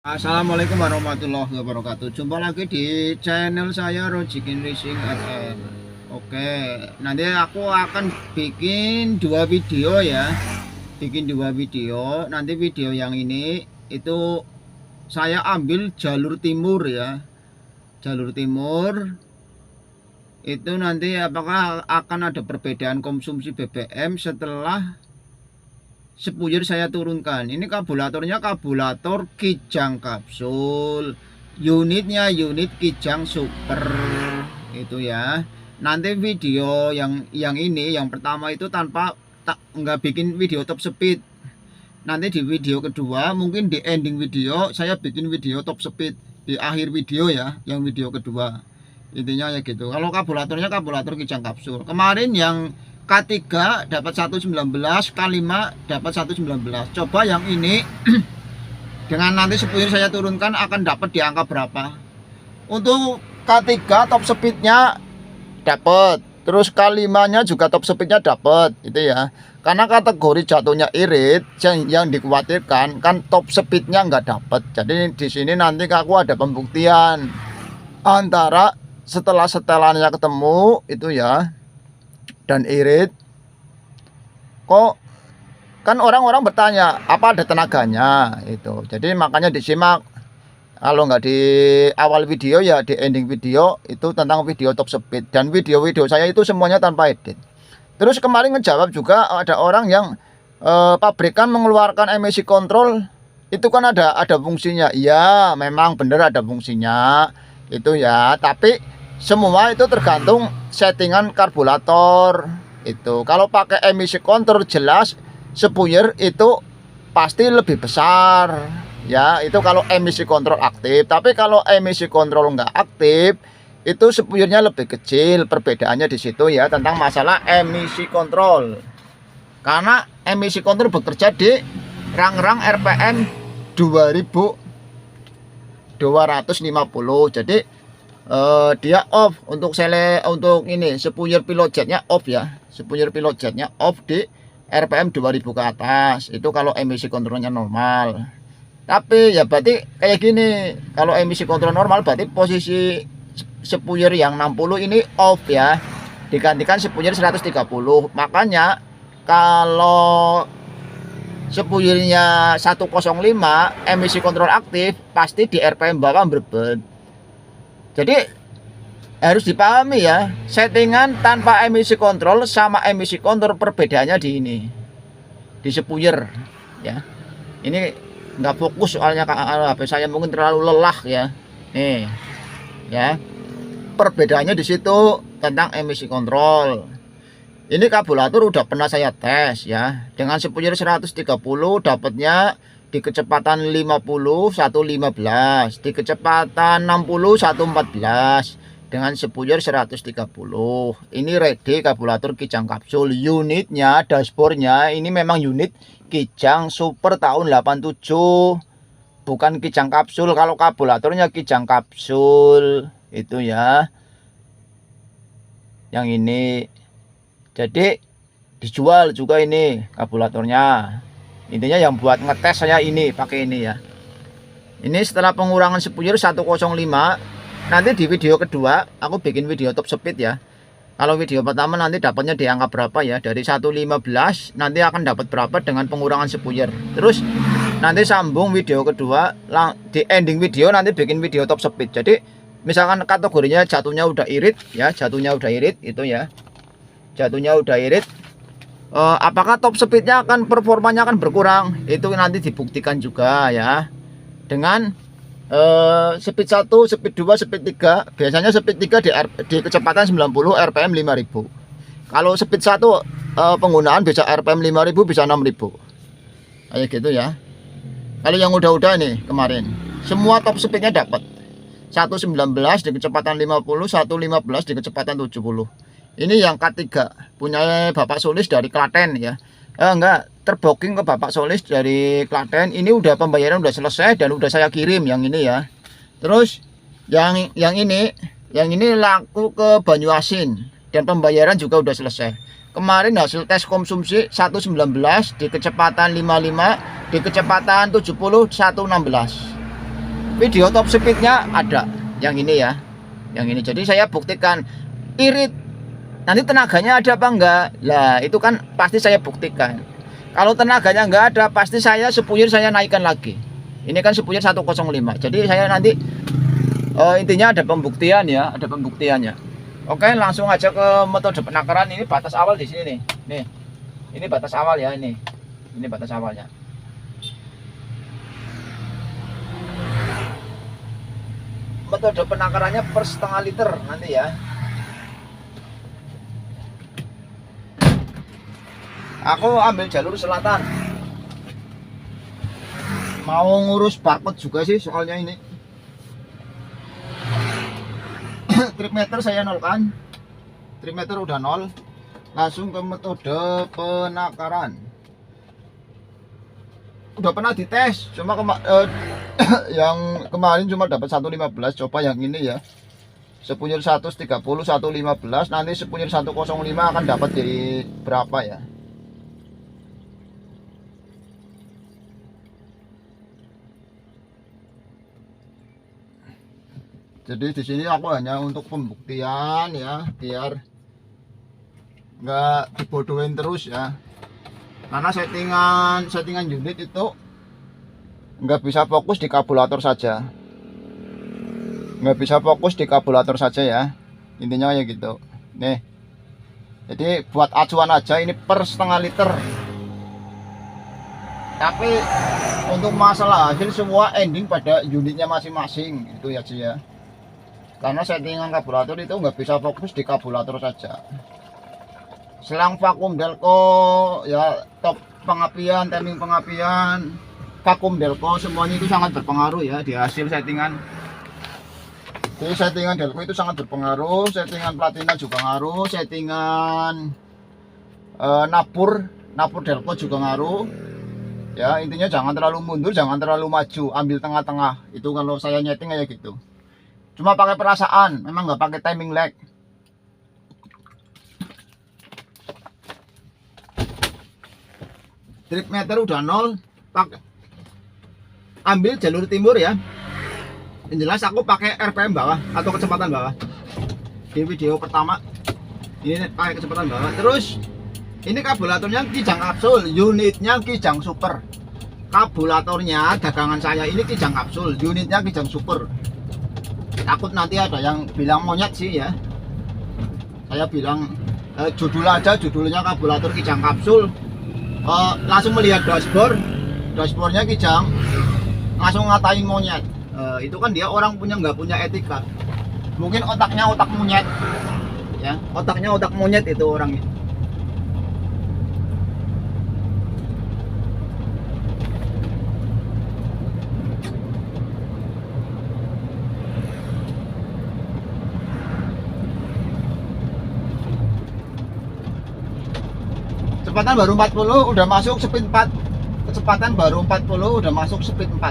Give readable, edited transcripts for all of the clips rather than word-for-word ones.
Assalamualaikum warahmatullahi wabarakatuh. Jumpa lagi di channel saya Rojikin Racing FM. Oke, nanti aku akan bikin dua video ya. Nanti video yang ini itu saya ambil jalur timur ya. Jalur timur itu nanti apakah akan ada perbedaan konsumsi BBM setelah spuyer saya turunkan. Ini karburatornya karburator Kijang kapsul, unitnya unit Kijang super itu ya. Nanti video yang ini yang pertama itu tanpa nggak bikin video top speed. Nanti di video kedua, mungkin di ending video saya bikin video top speed di akhir video ya, yang video kedua. Intinya ya gitu. Kalau karburatornya karburator Kijang kapsul. Kemarin yang K3 dapat 119, K5 dapat 119. Coba yang ini dengan nanti spuyer saya turunkan akan dapat di angka berapa. Untuk K3 top speednya dapat, terus K5 nya juga top speednya dapat itu ya. Karena kategori jatuhnya irit, yang dikhawatirkan kan top speednya nggak dapat. Jadi di sini nanti aku ada pembuktian antara setelah setelannya ketemu itu ya dan irit. Kok kan orang-orang bertanya apa ada tenaganya itu. Jadi makanya disimak, kalau nggak di awal video ya di ending video itu tentang video top speed. Dan video-video saya itu semuanya tanpa edit. Terus kemarin ngejawab juga ada orang yang pabrikan mengeluarkan emisi kontrol itu kan ada fungsinya. Iya memang benar ada fungsinya itu ya, tapi semua itu tergantung settingan karburator itu. Kalau pakai emisi kontrol jelas spuyer itu pasti lebih besar ya, itu kalau emisi kontrol aktif. Tapi kalau emisi kontrol nggak aktif itu spuyernya lebih kecil. Perbedaannya di situ ya, tentang masalah emisi kontrol. Karena emisi kontrol bekerja di rang-rang RPM 2250. Jadi dia off untuk ini spuyer pilot jetnya off ya. Spuyer pilot jetnya off di RPM 2000 ke atas. Itu kalau emisi kontrolnya normal. Tapi ya berarti kayak gini, kalau emisi kontrol normal berarti posisi spuyer yang 60 ini off ya, digantikan spuyer 130. Makanya kalau spuyernya 105 emisi kontrol aktif pasti di RPM bawah berbed. Jadi harus dipahami ya, settingan tanpa emisi kontrol sama emisi kontrol perbedaannya di ini, di spuyer ya. Ini nggak fokus soalnya HP saya mungkin terlalu lelah ya. Nih ya, perbedaannya di situ tentang emisi kontrol. Ini karburator udah pernah saya tes ya, dengan spuyer 130 dapatnya di kecepatan 50 115, di kecepatan 60 114 dengan spuyer 130. Ini ready karburator Kijang kapsul. Unitnya dashboardnya ini memang unit Kijang super tahun 87, bukan Kijang kapsul. Kalau karburatornya Kijang kapsul itu ya, yang ini. Jadi dijual juga ini karburatornya. Intinya yang buat ngetes saya ini pakai ini ya. Ini setelah pengurangan spuyer 105. Nanti di video kedua aku bikin video top speed ya. Kalau video pertama nanti dapatnya di angka berapa ya, dari 115 nanti akan dapat berapa dengan pengurangan spuyer. Terus nanti sambung video kedua, di ending video nanti bikin video top speed. Jadi misalkan kategorinya jatuhnya udah irit ya, jatuhnya udah irit itu ya, jatuhnya udah irit. Apakah top speednya akan performanya akan berkurang, itu nanti dibuktikan juga ya dengan speed 1, speed 2, speed 3. Biasanya speed 3 di kecepatan 90 RPM 5000. Kalau speed 1 penggunaan bisa RPM 5000 bisa 6000 kayak gitu ya. Kalau yang udah nih kemarin semua top speednya dapat 119 di kecepatan 50, 115 di kecepatan 70. Ini yang K3 punya Bapak Solis dari Klaten ya. Enggak, terbooking ke Bapak Solis dari Klaten. Ini udah pembayaran udah selesai dan udah saya kirim yang ini ya. Terus yang ini laku ke Banyuasin dan pembayaran juga udah selesai. Kemarin hasil tes konsumsi 119 di kecepatan 55, di kecepatan 70 116. Video top speednya ada yang ini ya, yang ini. Jadi saya buktikan irit, nanti tenaganya ada apa enggak, lah itu kan pasti saya buktikan. Kalau tenaganya enggak ada, pasti saya sepunyur saya naikkan lagi. Ini kan sepunyur 105, jadi saya nanti intinya ada pembuktian ya, ada pembuktiannya. Oke, langsung aja ke metode penakaran. Ini batas awal di sini nih. Ini batas awal ya, ini batas awalnya. Metode penakarannya per setengah liter nanti ya. Aku ambil jalur selatan. Mau ngurus barcode juga sih soalnya ini. Trip meter saya nolkan. Trip meter udah nol. Langsung ke metode penakaran. Udah pernah dites, cuma yang kemarin cuma dapat 115. Coba yang ini ya, sepunyur 130 115, nanti sepunyur 105 akan dapat jadi berapa ya. Jadi di sini aku hanya untuk pembuktian ya, biar nggak dibodohin terus ya. Karena settingan unit itu nggak bisa fokus di karburator saja, ya, intinya kayak gitu nih. Jadi buat acuan aja, ini per setengah liter, tapi untuk masalah hasil semua ending pada unitnya masing-masing itu ya sih ya. Karena settingan karburator itu nggak bisa fokus di karburator saja. Selang vakum delco ya, top pengapian, timing pengapian, vakum delco, semuanya itu sangat berpengaruh ya di hasil settingan. Jadi settingan delco itu sangat berpengaruh, settingan platina juga ngaruh, settingan napur delco juga ngaruh. Ya intinya jangan terlalu mundur, jangan terlalu maju, ambil tengah-tengah. Itu kalau saya nyeting kayak gitu. Cuma pakai perasaan, memang nggak pakai timing lag. Trip meter udah nol, ambil jalur timur ya. Yang jelas aku pakai RPM bawah atau kecepatan bawah. Di video pertama ini pakai kecepatan bawah. Terus ini karburatornya Kijang kapsul, unitnya Kijang super. Karburatornya dagangan saya ini Kijang kapsul, unitnya Kijang super. Takut nanti ada yang bilang monyet sih ya. Saya bilang judul aja, judulnya karburator Kijang kapsul. Langsung melihat dashboardnya Kijang, langsung ngatain monyet. Itu kan dia orang nggak punya etika. Mungkin otaknya otak monyet ya, otaknya otak monyet itu orangnya. Kecepatan baru 40 udah masuk speed 4. Kecepatan baru 40 udah masuk speed 4.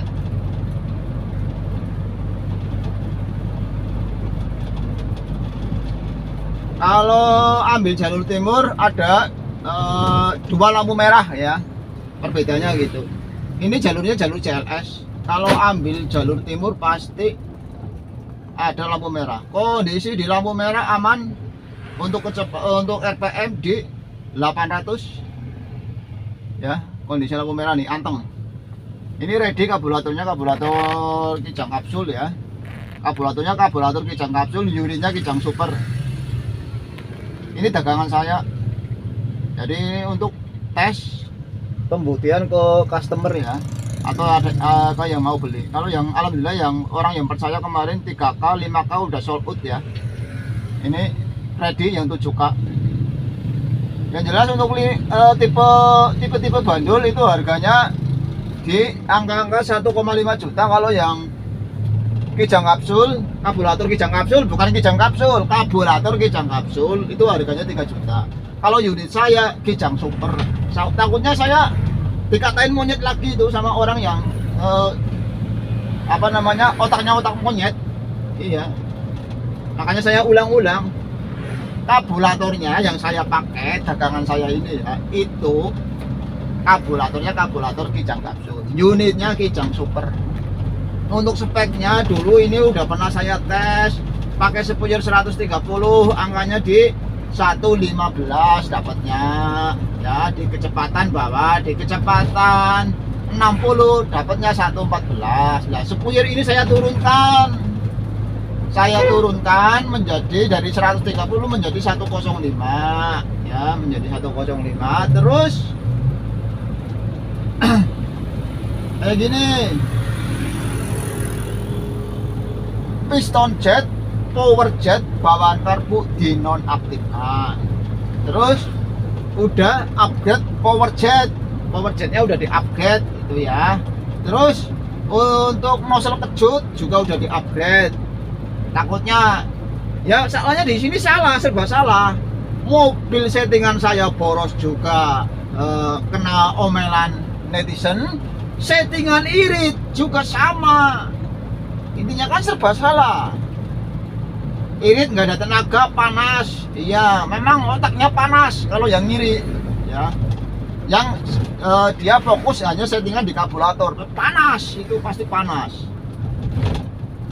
Kalau ambil jalur timur ada dua lampu merah ya, perbedaannya gitu. Ini jalurnya jalur CLS. Kalau ambil jalur timur pasti ada lampu merah. Kondisi di lampu merah aman untuk RPM di 800 ya. Kondisi lampu merah nih anteng. Ini ready karburatornya, karburator Kijang kapsul ya. Karburatornya karburator Kijang kapsul, unitnya Kijang super. Ini dagangan saya. Jadi untuk tes pembuktian ke customer ya, atau ada yang mau beli. Kalau yang alhamdulillah yang orang yang percaya kemarin 3K 5K udah sold out ya. Ini ready yang 7K. Yang jelas untuk tipe bandul itu harganya di angka-angka 1,5 juta. Kalau yang Kijang kapsul, karburator Kijang kapsul, bukan Kijang kapsul, karburator Kijang kapsul itu harganya 3 juta. Kalau unit saya Kijang super, takutnya saya dikatain monyet lagi itu sama orang yang otaknya otak monyet. Iya, makanya saya ulang-ulang, karburatornya yang saya pakai dagangan saya ini ya, itu karburatornya karburator Kijang kapsul, unitnya Kijang super. Untuk speknya dulu ini udah pernah saya tes pakai spuyur 130, angkanya di 115 dapatnya ya. Di kecepatan bawah, di kecepatan 60 dapatnya 114. Nah, spuyur ini saya turunkan menjadi dari 130 menjadi 105 ya, menjadi 105. Terus kayak gini, piston jet, power jet, bawaan karbu dinonaktifkan. Terus udah upgrade power jetnya udah di upgrade itu ya. Terus untuk nozzle kejut juga udah di upgrade. Takutnya ya, soalnya di sini serba salah. Mobil settingan saya boros juga, kena omelan netizen. Settingan irit juga sama. Intinya kan serba salah. Irit nggak ada tenaga, panas. Iya, memang otaknya panas kalau yang ngiri ya. Yang dia fokus hanya settingan di karburator, panas, itu pasti panas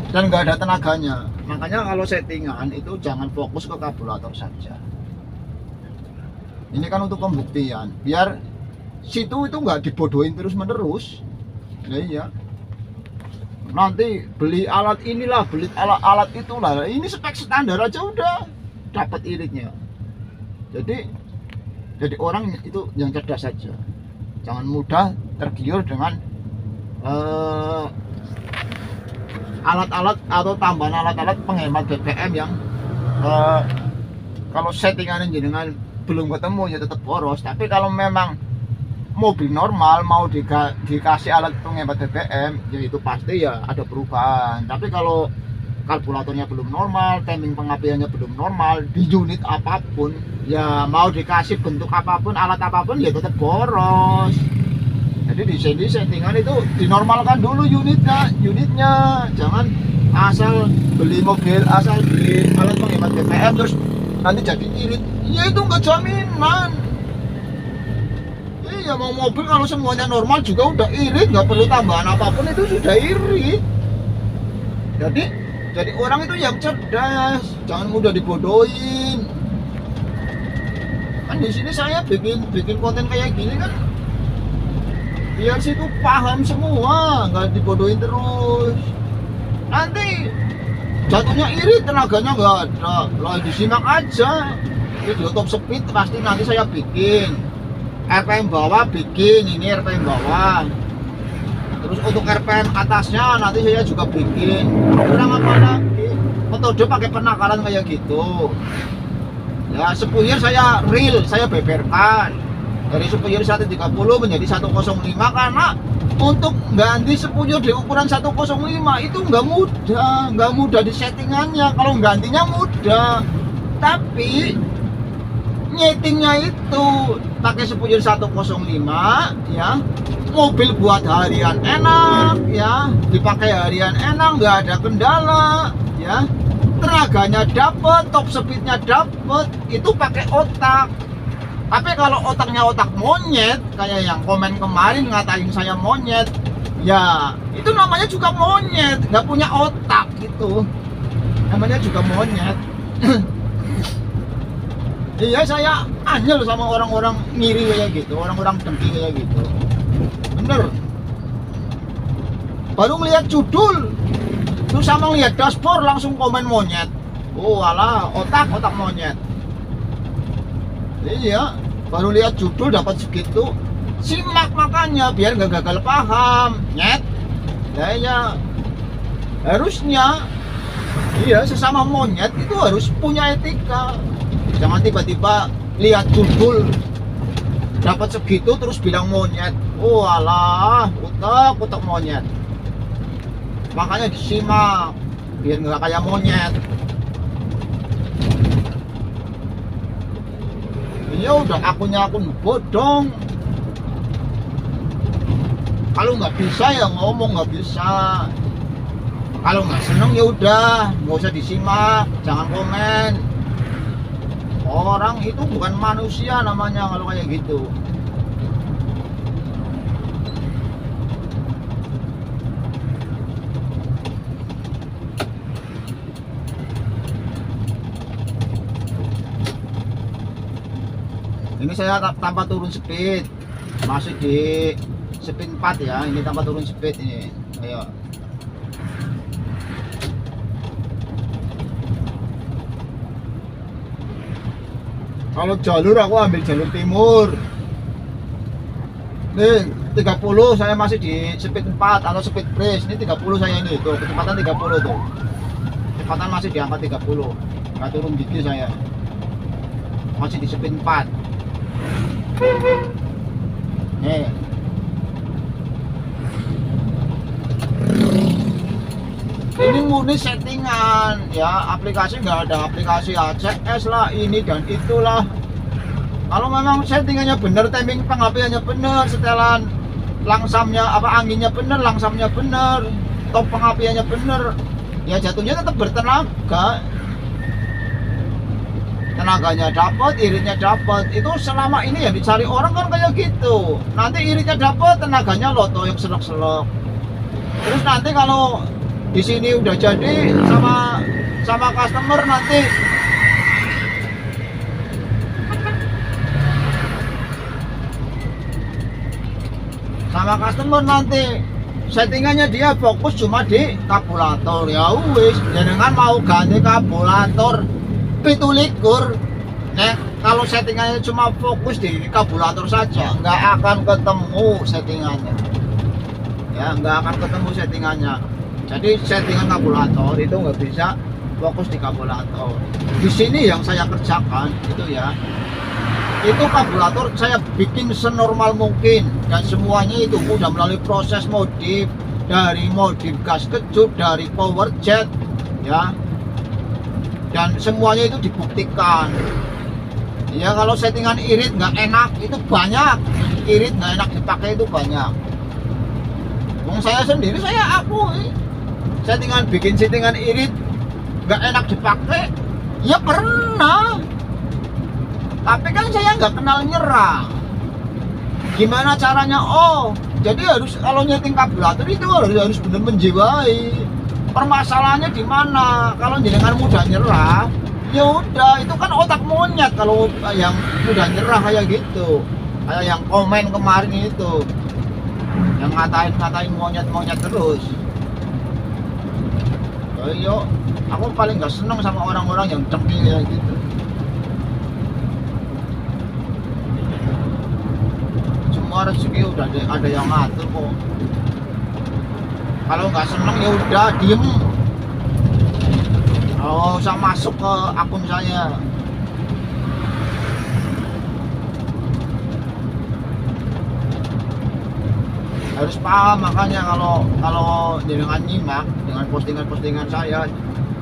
dan nggak ada tenaganya. Makanya kalau settingan itu jangan fokus ke karburator saja. Ini kan untuk pembuktian, biar situ itu nggak dibodohin terus menerus. Ya iya, nanti beli alat inilah, beli alat itulah. Ini spek standar aja udah dapat iritnya. Jadi orang itu yang cerdas saja, jangan mudah tergiur dengan alat-alat atau tambahan alat-alat penghemat BBM yang kalau settingan jenengan belum ketemu ya tetap boros. Tapi kalau memang mobil normal mau dikasih alat penghemat BBM ya itu pasti ya ada perubahan. Tapi kalau karburatornya belum normal, timing pengapiannya belum normal, di unit apapun ya mau dikasih bentuk apapun, alat apapun ya tetap boros. Jadi di sini settingan itu dinormalkan dulu unitnya. Jangan asal beli mobil, asal beli alat penghemat BBM terus nanti jadi irit. Ya itu nggak jaminan. Iya, mau mobil kalau semuanya normal juga udah irit, nggak perlu tambahan apapun itu sudah irit. Jadi orang itu yang cerdas, jangan mudah dibodohin. Kan di sini saya bikin konten kayak gini kan biar situ paham semua, nggak dibodohin terus. Nanti jatuhnya irit, tenaganya nggak ada, lah disimak aja. Video top speed pasti nanti saya bikin, RPM bawah bikin, ini RPM bawah. Terus untuk RPM atasnya nanti saya juga bikin. Kurang apa lagi? Metode pakai penakalan kayak gitu. Ya, spuyur saya real, saya beberkan. Dari spuyur 130 menjadi 105 karena untuk ganti spuyur di ukuran 105 itu nggak mudah di settingannya. Kalau gantinya mudah, tapi nyetingnya itu pakai spuyur 105 ya. Mobil buat harian enak ya, dipakai harian enak, nggak ada kendala ya. Tenaganya dapet, top speednya dapet, itu pakai otak. Tapi kalau otaknya otak monyet, kayak yang komen kemarin ngatain saya monyet, ya itu namanya juga monyet, nggak punya otak gitu, namanya juga monyet. Iya, saya anyel sama orang-orang ngiri kayak gitu, orang-orang dengki kayak gitu. Bener, baru melihat judul terus sama lihat dashboard langsung komen monyet. Oh alah, otak monyet. Iya, baru lihat judul dapat segitu, simak makanya biar nggak gagal paham, nyet. Ya harusnya, iya sesama monyet itu harus punya etika. Jangan tiba-tiba lihat judul dapat segitu terus bilang monyet. Oh alah, otak monyet. Makanya disimak biar nggak kayak monyet. Ya udah, akun bodong. Kalau nggak bisa ya ngomong nggak bisa. Kalau nggak seneng ya udah, nggak usah disimak, jangan komen. Orang itu bukan manusia namanya kalau kayak gitu. Ini saya tanpa turun speed, masih di speed 4 ya. Ini tanpa turun speed ini. Ayo. Kalau jalur aku ambil jalur timur. Nih 30 saya masih di speed 4 atau speed brace. Ini 30 saya ini tuh, kecepatan 30 tuh. Kecepatan masih di angka 30. Nggak turun gigi saya. Masih di speed 4. Nih. Ini murni settingan ya, aplikasi nggak ada aplikasi ACS lah ini dan itulah. Kalau memang settingannya bener, timing pengapiannya bener, setelan langsamnya apa anginnya bener, langsamnya bener, top pengapiannya bener, ya jatuhnya tetap bertenaga. Tenaganya dapat, iritnya dapat. Itu selama ini yang dicari orang kan kayak gitu. Nanti iritnya dapat, tenaganya loto yang selok-selok. Terus nanti kalau di sini udah jadi sama customer nanti settingannya dia fokus cuma di karburator. Ya wis, jenengan mau ganti karburator 17. Nah, kalau settingannya cuma fokus di karburator saja, nggak akan ketemu settingannya. Ya, nggak akan ketemu settingannya. Jadi settingan karburator itu nggak bisa fokus di karburator. Di sini yang saya kerjakan itu ya, itu karburator saya bikin senormal mungkin dan semuanya itu udah melalui proses modif, dari modif gas kejut, dari power jet ya, dan semuanya itu dibuktikan. Ya kalau settingan irit nggak enak itu banyak, irit nggak enak dipakai itu banyak. Wong saya sendiri saya akui bikin settingan irit nggak enak dipakai ya pernah, tapi kan saya nggak kenal nyerah. Gimana caranya? Oh, jadi harus kalau nyeting karburator itu harus benar menjiwai. Permasalahannya di mana? Kalau jenengan mudah nyerah, ya udah itu kan otak monyet. Kalau yang mudah nyerah kayak gitu, kayak yang komen kemarin itu, yang ngatain monyet terus. Ayo, aku paling nggak seneng sama orang-orang yang cengking kayak gitu. Semua rezeki udah ada yang ngatur kok. Kalau nggak seneng ya udah diem. Oh, usah masuk ke akun saya. Harus paham, makanya kalau jenengan nyimak dengan postingan saya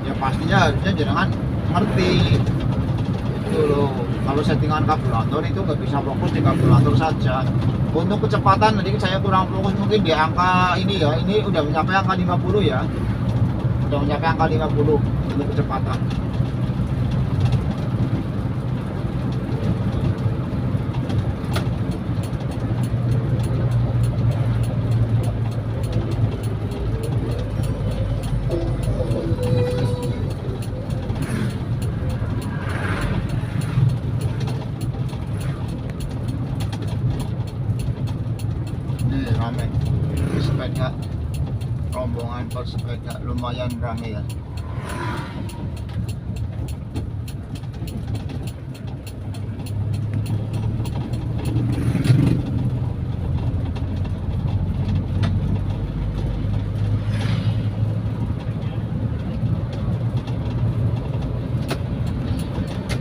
ya pastinya harusnya jenengan ngerti itu loh. Kalau settingan karburator itu nggak bisa fokus di karburator saja. Untuk kecepatan nanti saya kurang fokus mungkin di angka ini ya, ini udah mencapai angka 50 ya, udah mencapai angka 50 untuk kecepatan. Rame sepeda, rombongan bersepeda lumayan rame ya.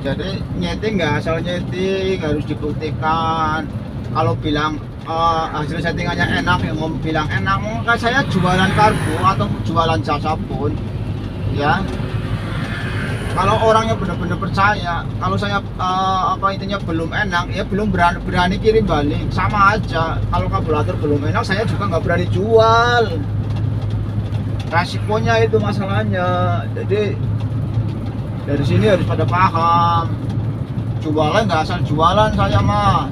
Jadi nyeting nggak asal nyeting, harus dibuktikan. Kalau bilang hasil settingannya enak, yang mau bilang enak, kan saya jualan kargo atau jualan jasa pun ya, kalau orangnya benar-benar percaya, kalau saya intinya belum enak ya belum berani kirim balik, sama aja. Kalau karburator belum enak saya juga nggak berani jual, resikonya itu masalahnya. Jadi dari sini harus pada paham, jualan nggak asal jualan saya mah,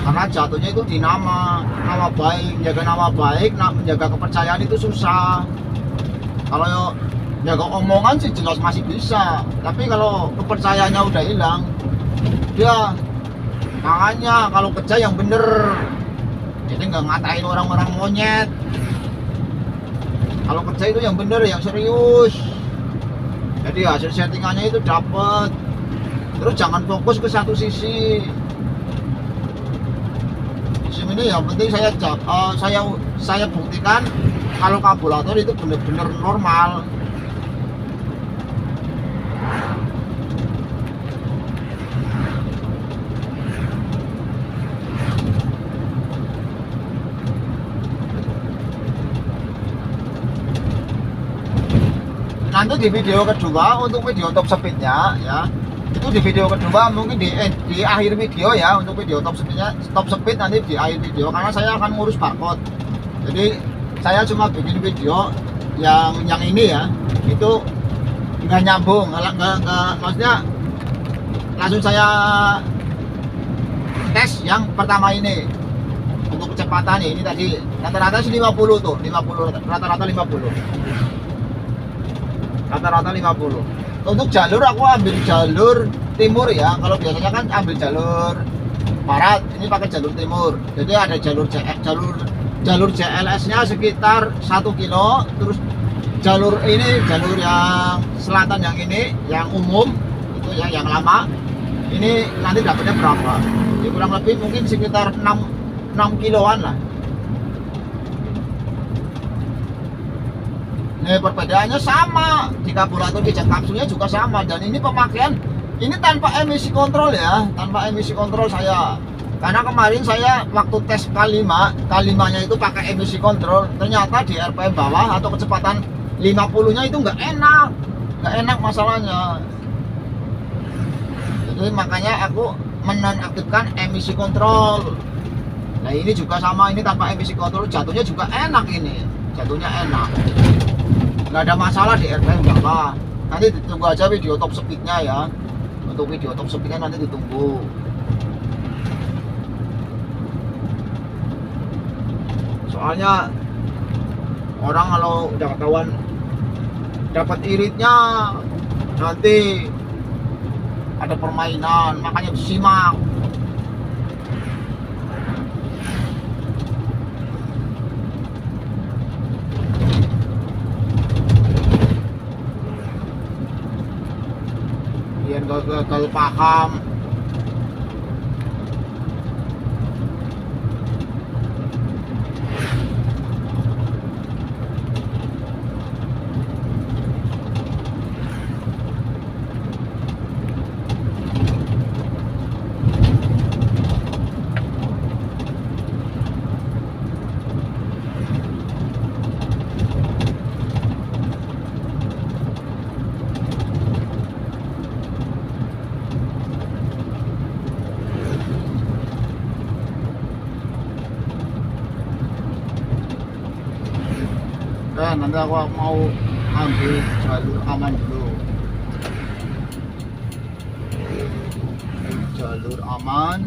karena jatuhnya itu di nama baik. Menjaga nama baik, menjaga kepercayaan itu susah. Kalau Ya kalau omongan sih jelas masih bisa, tapi kalau kepercayaannya udah hilang, dia makanya kalau kerja yang bener, jadi nggak ngatain orang-orang monyet. Kalau kerja itu yang bener, yang serius, jadi hasil settingannya itu dapet. Terus jangan fokus ke satu sisi. Ini yang penting saya buktikan kalau karburator itu benar-benar normal. Nanti di video kedua untuk video top speednya ya, itu di video kedua mungkin di akhir video ya, untuk video top speed nanti di akhir video, karena saya akan ngurus barcode. Jadi saya cuma bikin video yang ini ya, itu nggak nyambung, nggak maksudnya langsung saya tes yang pertama ini untuk kecepatan ini tadi rata-rata sih 50 tuh, 50 rata-rata 50. Untuk jalur aku ambil jalur timur ya. Kalau biasanya kan ambil jalur barat, ini pakai jalur timur. Jadi ada jalur JLS-nya sekitar 1 kilo. Terus jalur yang selatan yang ini, yang umum itu ya, yang lama. Ini nanti dapatnya berapa? Ya, kurang lebih mungkin sekitar 6 kiloan lah. Nah, perbedaannya sama, di karburator di jet kapsulnya juga sama, dan ini pemakaian ini tanpa emisi kontrol ya, tanpa emisi kontrol saya. Karena kemarin saya waktu tes K5 nya itu pakai emisi kontrol, ternyata di RPM bawah atau kecepatan 50-nya itu nggak enak masalahnya. Jadi makanya aku menonaktifkan emisi kontrol. Nah ini juga sama, ini tanpa emisi kontrol jatuhnya juga enak, ini jatuhnya enak. Nggak ada masalah di RPM bawah. Nanti ditunggu aja video top speednya ya. Untuk video top speednya nanti ditunggu. Soalnya orang kalau udah ketahuan dapat iritnya, nanti ada permainan, makanya simak. Biar gak gagal paham. Nanti aku mau ambil jalur aman dulu. Jalur aman.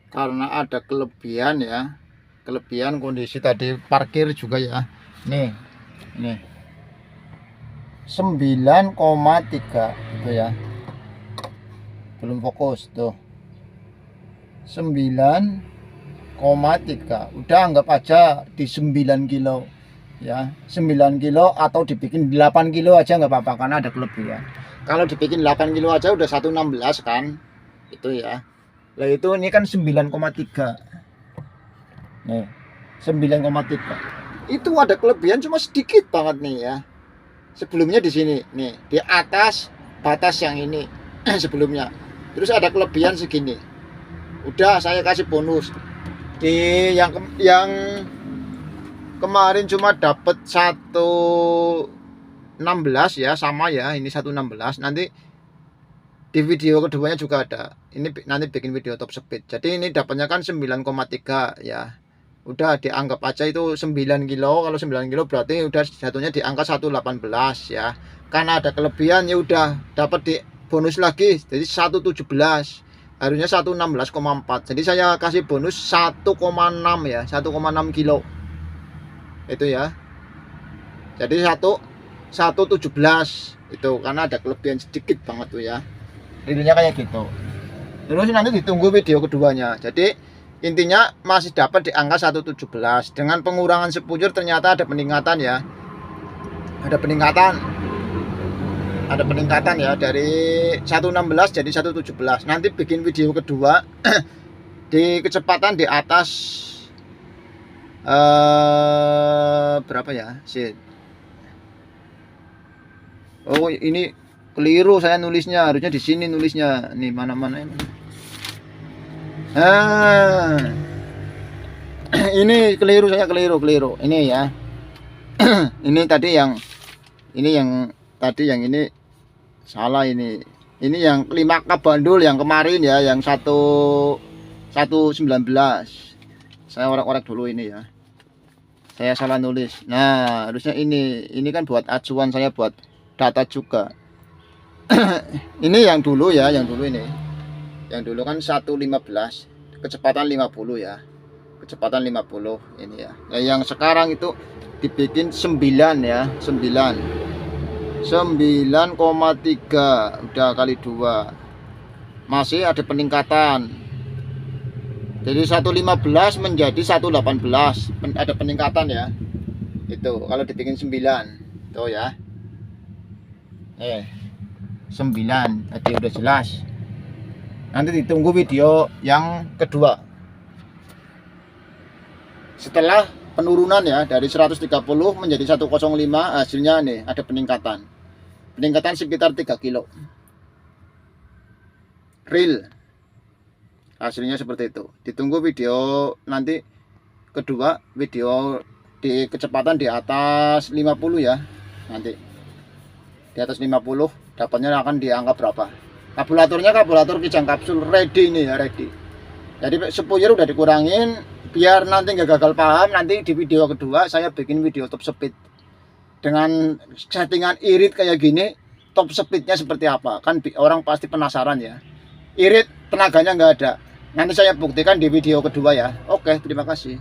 karena ada kelebihan ya, kelebihan kondisi tadi parkir juga ya. Nih, ini 9,3 itu ya, belum fokus tuh. 9,3, udah anggap aja di 9 kilo ya, 9 kilo atau dibikin 8 kilo aja nggak apa-apa karena ada kelebihan. Kalau dibikin 8 kilo aja udah 116 kan itu ya. Lah itu ini kan 9,3 nih, 9,3 itu ada kelebihan cuma sedikit banget nih ya. Sebelumnya di sini nih, di atas batas yang ini sebelumnya, terus ada kelebihan segini, udah saya kasih bonus di yang kemarin cuma dapat 116 ya, sama ya, ini 116. Nanti di video keduanya juga ada, ini nanti bikin video top speed. Jadi ini dapatnya kan 9,3 ya, udah dianggap aja itu 9 kilo. Kalau 9 kilo berarti udah jatuhnya di angka 118 ya, karena ada kelebihan ya udah dapat di bonus lagi, jadi 117, harusnya 116,4. Jadi saya kasih bonus 1,6 ya, 1,6 kilo itu ya. Jadi 117 itu karena ada kelebihan sedikit banget tuh ya. Intinya kayak gitu. Terus nanti ditunggu video keduanya. Jadi intinya masih dapat di angka 117 dengan pengurangan sepujur. Ternyata ada peningkatan ya. Ada peningkatan ya, dari 116 jadi 117. Nanti bikin video kedua di kecepatan di atas berapa ya sih. Oh ini keliru saya nulisnya, harusnya di sini nulisnya. Nih mana-mana ini. Ini keliru, saya keliru. Ini ya. Ini tadi yang ini salah ini. Ini yang 5K bandul yang kemarin ya, yang 119. Saya orek-orek dulu ini ya. Saya salah nulis. Nah, harusnya ini kan buat acuan saya, buat data juga. Ini yang dulu ya, yang dulu ini. Yang dulu kan 115, kecepatan 50 ya. Kecepatan 50 ini ya. Nah, yang sekarang itu dibikin 9 ya, 9,3 udah kali 2. Masih ada peningkatan. Jadi 115 menjadi 118, ada peningkatan ya. Itu kalau dibikin 9 tuh ya. 9 tadi udah jelas. Nanti ditunggu video yang kedua. Setelah penurunan ya, dari 130 menjadi 105, hasilnya nih ada peningkatan. Peningkatan sekitar 3 kilo. Real. Hasilnya seperti itu. Ditunggu video nanti kedua, video di kecepatan di atas 50 ya. Nanti di atas 50 dapatnya akan dianggap berapa. Karburator kijang kapsul ready ini ya, ready. Jadi spoiler udah dikurangin biar nanti nggak gagal paham. Nanti di video kedua saya bikin video top speed dengan settingan irit kayak gini. Top speednya seperti apa, kan orang pasti penasaran ya. Irit tenaganya nggak ada, nanti saya buktikan di video kedua ya. Oke, terima kasih.